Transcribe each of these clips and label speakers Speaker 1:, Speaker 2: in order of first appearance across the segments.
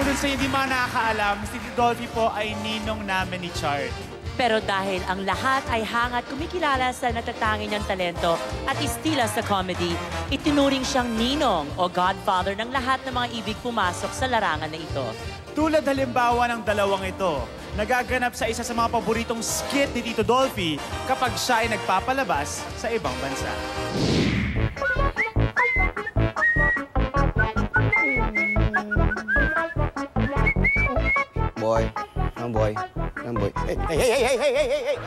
Speaker 1: po dun sa hindi mga nakakaalam, si Dolphy po ay ninong namin ni Chart.
Speaker 2: Pero dahil ang lahat ay hangat kumikilala sa natatangi niyang talento at istila sa comedy, itinuring siyang ninong o godfather ng lahat ng mga ibig pumasok sa larangan na ito.
Speaker 1: Tulad halimbawa ng dalawang ito, nagaganap sa isa sa mga paboritong skit ni Tito Dolphy kapag siya ay nagpapalabas sa ibang bansa.
Speaker 3: Boy, boy. Hey!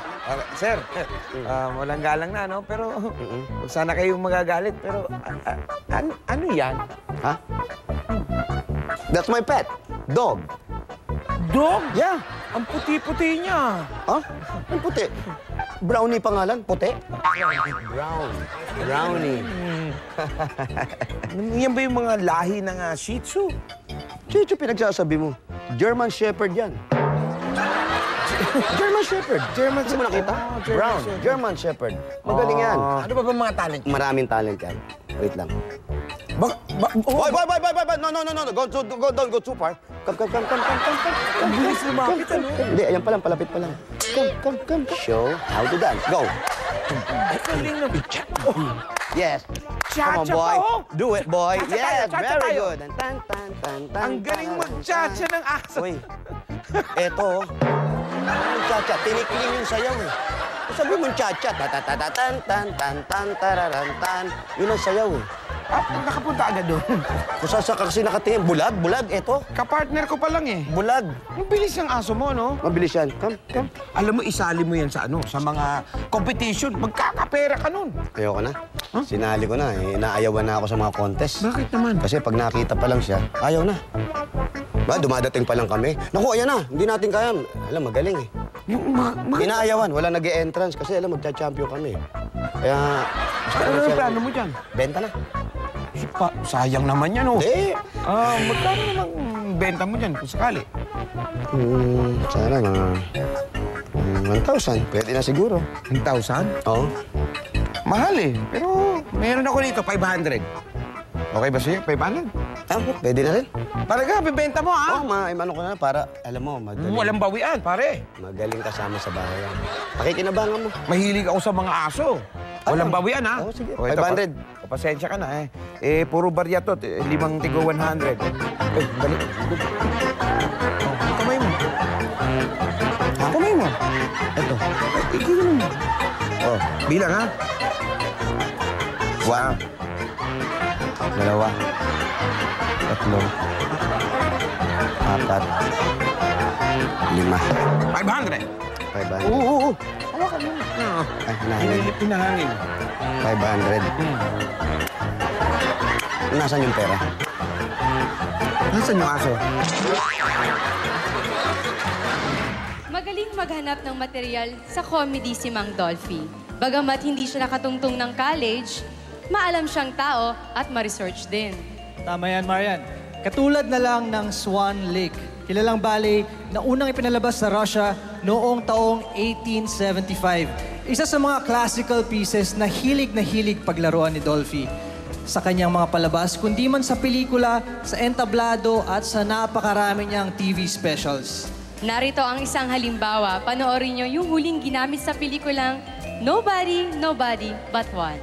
Speaker 4: Sir, walang galang na, no? Pero huwag sana kayong magagalit. Pero ano yan?
Speaker 3: Ha? That's my pet. Dog.
Speaker 4: Dog?
Speaker 3: Yeah.
Speaker 4: Ang puti-puti niya.
Speaker 3: Ha? Ang puti. Brownie pangalan, puti. Brownie.
Speaker 4: Yan ba yung mga lahi ng Shih Tzu?
Speaker 3: Chicho, pinagsasabi mo. German Shepherd yan. German Shepherd. Hindi mo nakita? Brown. German Shepherd. Magaling yan.
Speaker 4: Ano ba mga talent?
Speaker 3: Maraming talent yan. Wait lang. Boy! No. Go too far. Come.
Speaker 4: Ang bilis lumapit, ano?
Speaker 3: Hindi, ayan pa lang, palapit pa lang. Come. Show how to dance. Go.
Speaker 4: Ay, kaling na.
Speaker 3: Yes. Come on,
Speaker 4: Cha-cha
Speaker 3: boy.
Speaker 4: pa, oh.
Speaker 3: Do it, boy.
Speaker 4: Cha-cha
Speaker 3: Yes,
Speaker 4: tayo, cha-cha
Speaker 3: very
Speaker 4: tayo.
Speaker 3: good.
Speaker 4: Ang galing mag-cha-cha ng aso.
Speaker 3: Uy, eto, oh. Cha-cha, tinikiling yung sayaw, eh. Sabi mo cha-cha, tan-tan-tan-tan-tan-tan-tan-tan. Yun ang sayaw, eh.
Speaker 4: Nakapunta agad doon.
Speaker 3: Kung saan ka kasi nakatingin, bulag, eto.
Speaker 4: Kapartner ko pa lang eh.
Speaker 3: Bulag.
Speaker 4: Ang bilis ng aso mo, no?
Speaker 3: Mabilis yan. Come.
Speaker 4: Alam mo, isali mo yan sa sa mga competition. Magkakapera ka nun.
Speaker 3: Ayoko na. Sinali ko na, eh. Naayawan na ako sa mga contest.
Speaker 4: Bakit naman?
Speaker 3: Kasi pag nakita pa lang siya, ayaw na. Ba, dumadating pa lang kami. Naku, ayan na. Hindi natin kaya. Alam, magaling eh.
Speaker 4: Yung
Speaker 3: Inaayawan. Wala nag-e-entrance kasi alam, magcha-champion kami. Kaya...
Speaker 4: ano yung plano mo dyan?
Speaker 3: Benta na.
Speaker 4: Sayang naman yan, oh.
Speaker 3: Hindi.
Speaker 4: Magkano namang benta mo dyan kung sakali?
Speaker 3: Sana mga... 1,000. Pwede na siguro.
Speaker 4: 1,000?
Speaker 3: Oo.
Speaker 4: Mahal eh. Pero meron ako dito, 500. Okay ba sa'yo? 500?
Speaker 3: Pwede na rin.
Speaker 4: Talaga, bibenta mo, ha?
Speaker 3: Oo, ano ko na para, alam mo, magaling.
Speaker 4: Walang bawian, pare.
Speaker 3: Magaling kasama sa bahay. Pakikinabangan mo.
Speaker 4: Mahilig ako sa mga aso. Walang bawian, ha?
Speaker 3: Oo, sige.
Speaker 4: O, ito,
Speaker 3: 500.
Speaker 4: Pasensya ka na, eh. Puro barya to. 5 tigo 100. Dali. Kamay mo. Kamay mo.
Speaker 3: Ito.
Speaker 4: Ikaw mo. Oh, bilang, ha?
Speaker 3: 1. 2. 3. 4. 500.
Speaker 4: Oo. Hawakan mo.
Speaker 3: Ay, hinahangin.
Speaker 4: Pinahangin.
Speaker 3: 500. Nasaan yung pera?
Speaker 4: Nasaan yung aso?
Speaker 5: Magaling maghanap ng material sa comedy si Mang Dolphy. Bagamat hindi siya nakatungtong ng college, maalam siyang tao at ma-research din.
Speaker 6: Tama yan, Marian. Katulad na lang ng Swan Lake, kilalang ballet na unang ipinalabas sa Russia noong taong 1875. Isa sa mga classical pieces na hilig paglaruan ni Dolphy. Sa kanyang mga palabas, kundi man sa pelikula, sa entablado at sa napakarami niyang TV specials.
Speaker 5: Narito ang isang halimbawa. Panoorin niyo yung huling ginamit sa pelikulang Nobody But One.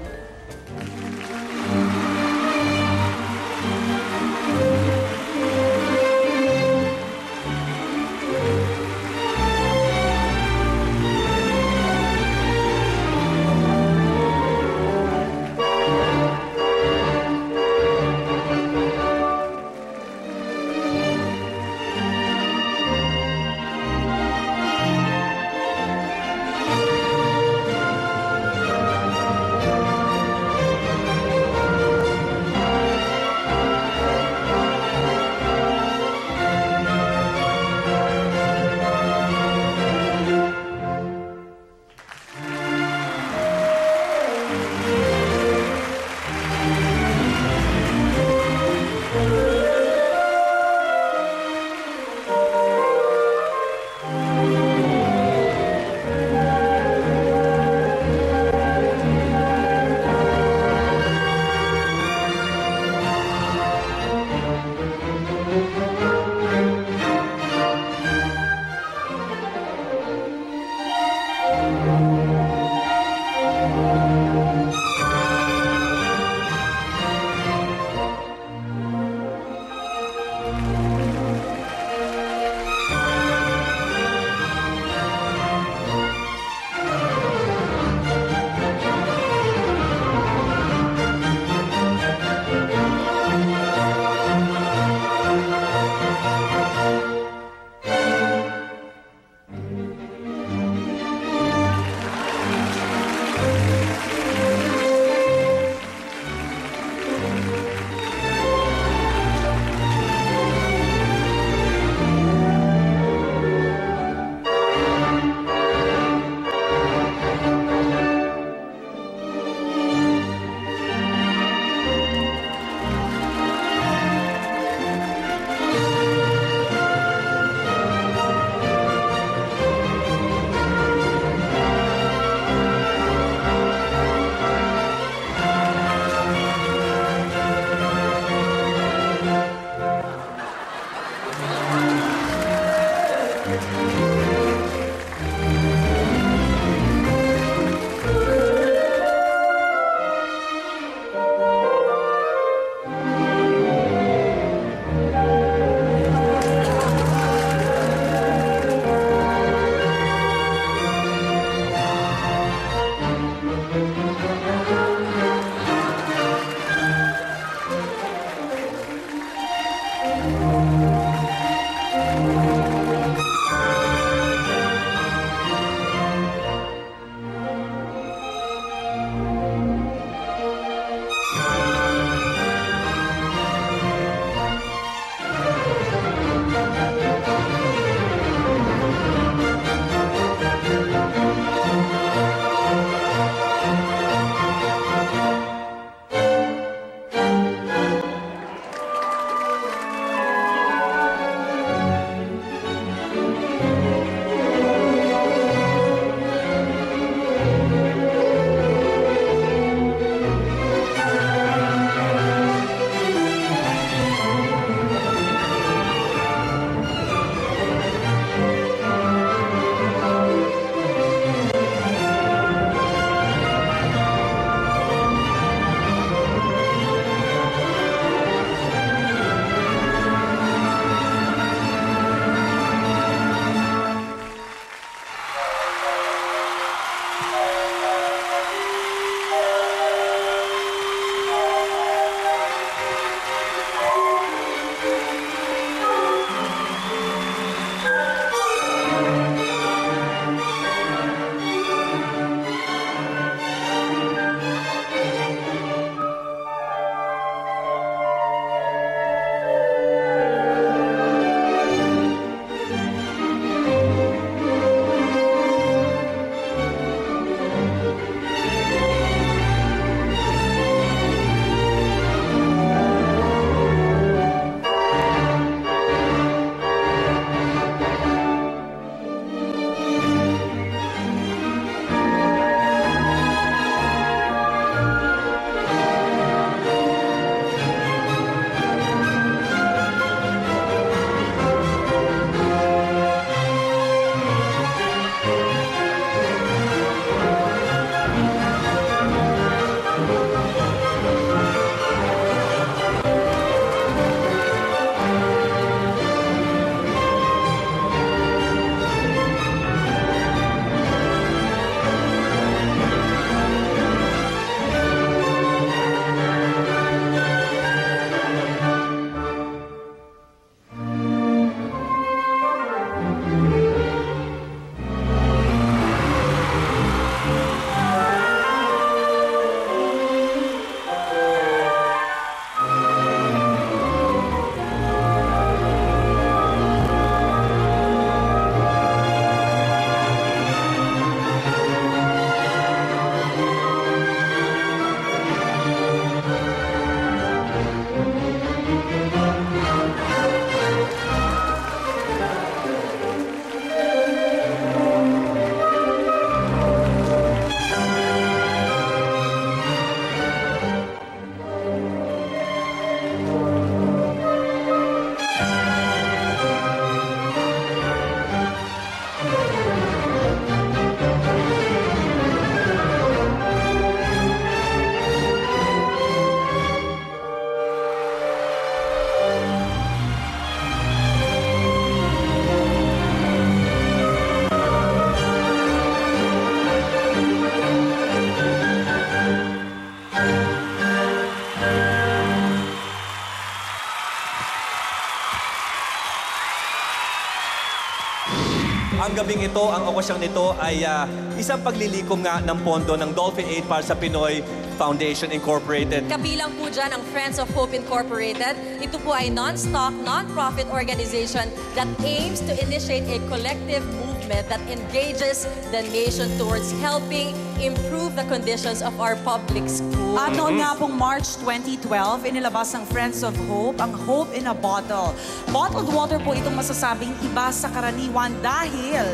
Speaker 7: ang gabing ito, ang okasyong nito ay isang paglilikom nga ng pondo ng Dolphy Aid para sa Pinoy Foundation Incorporated.
Speaker 8: Kabilang po dyan ang Friends of Hope Incorporated. Ito po ay non-stock, non-profit organization that aims to initiate a collective movement that engages the nation towards helping improve the conditions of our public schools.
Speaker 9: At noon nga pong March 2012, inilabas ng Friends of Hope ang Hope in a Bottle. Bottled water po itong masasabing iba sa karaniwan dahil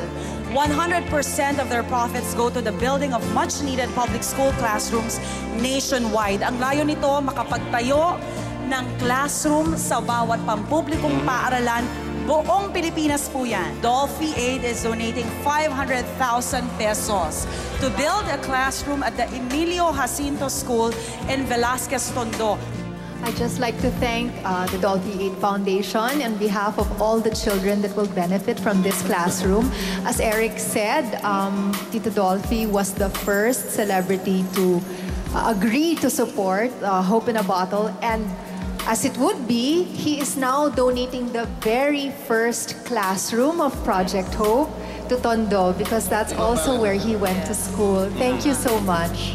Speaker 9: 100% of their profits go to the building of much-needed public school classrooms nationwide. Ang layo nito, makapagtayo ng classroom sa bawat pampublikong paaralan. Buong Pilipinas po yan. Dolphy Aid is donating 500,000 pesos to build a classroom at the Emilio Jacinto School in Velasquez, Tondo.
Speaker 10: I'd just like to thank the Dolphy Aid Foundation on behalf of all the children that will benefit from this classroom. As Eric said, Tito Dolphy was the first celebrity to agree to support Hope in a Bottle, and as it would be, he is now donating the very first classroom of Project Hope to Tondo because that's also where he went to school. Thank you so much.